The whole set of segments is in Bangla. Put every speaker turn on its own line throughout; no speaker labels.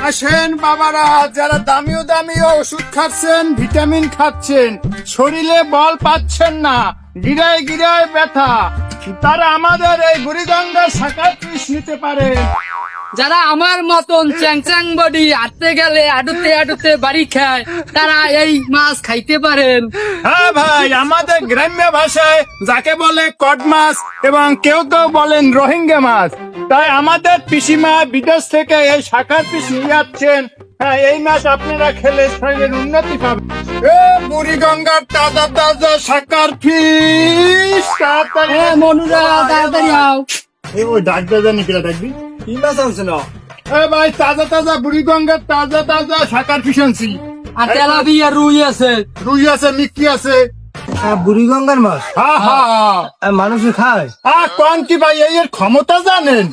আসেন বাবারা, যারা দামিও দামিও ওষুধ খাচ্ছেন, ভিটামিন খাচ্ছেন, শরীরে বল পাচ্ছেন না, গিরায় গিরায় ব্যথা, তারা আমাদের এই বুড়িগঙ্গা শাখার পিস নিতে পারে।
যারা আমার মতন চ্যাং চ্যাং বডি, হাঁটতে গেলে হাঁটুতে হাঁটুতে বাড়ি খায়, তারা এই মাছ খাইতে পারেন।
হ্যাঁ ভাই, আমাদের গ্রাম্য ভাষায় যাকে বলে কড মাছ এবং কেউ কেউ বলেন রোহিঙ্গা মাছ, তাই আমাদের পিসিমা বিদেশ থেকে এই শাখার পিস নিয়ে যাচ্ছেন। হ্যাঁ, এই মাছ আপনারা খেলে শরীরের উন্নতি পাবে। এ বুড়িগঙ্গার তাজা তাজা শাখার পিস, তাড়াতাড়ি
মনুরা তাড়াতাড়ি আও।
ওই ডাকবে জানি কিরা ডাকবি।
কি মাছ আনছে না?
এ ভাই, তাজা তাজা বুড়িগঙ্গার তাজা তাজা শাখার পিস আনছি।
আর তেলাপিয়া রুই আছে।
রুই আছে, মিক্কি আছে।
বুড়িগঙ্গার মাছ
হ্যাঁ হ্যাঁ,
মানুষে খায়?
কোন কি ভাই, এর ক্ষমতা জানেন?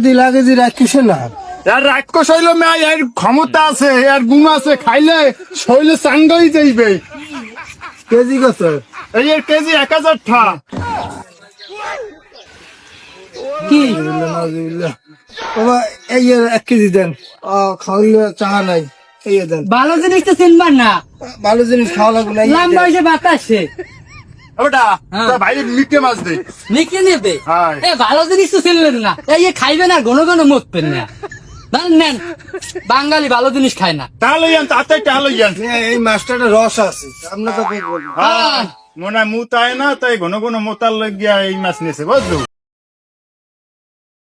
2 কেজি রাখছে না।
এর রাক্ষস হইল মেয়া, এর ক্ষমতা আছে, এর গুণ আছে, খাইলে শৈলে চাঙ্গাই যাইবে।
কেজি কত?
এর কেজি 1000 টা।
কি
বাবা, এই 1 কেজি দেন। খাওয়ালে চাহা নাই, এই দেন।
ভালো জিনিস তো চিনবার না,
ভালো জিনিস খাওয়া লাগবে না।
লম্বা হয়েছে বাতাসে।
ওটা
হ্যাঁ।
তা ভাই মিটে মাছ দে।
নিকে নেবে।
হ্যাঁ।
ভালো জিনিস তো চিনলেন না, এই খাইবেন আর ঘন ঘন মতবেন না। নেন, বাঙালি ভালো জিনিস খায় না।
তাহলে ইয়ান, তাতে তাহলে ইয়ান।
এই মাছটার রস আছে, আমরা তো
হ্যাঁ, মনে হয় মুতায় না, তাই ঘন ঘন মোতার লাগিয়া এই মাছ নিয়েছে, বুঝলো।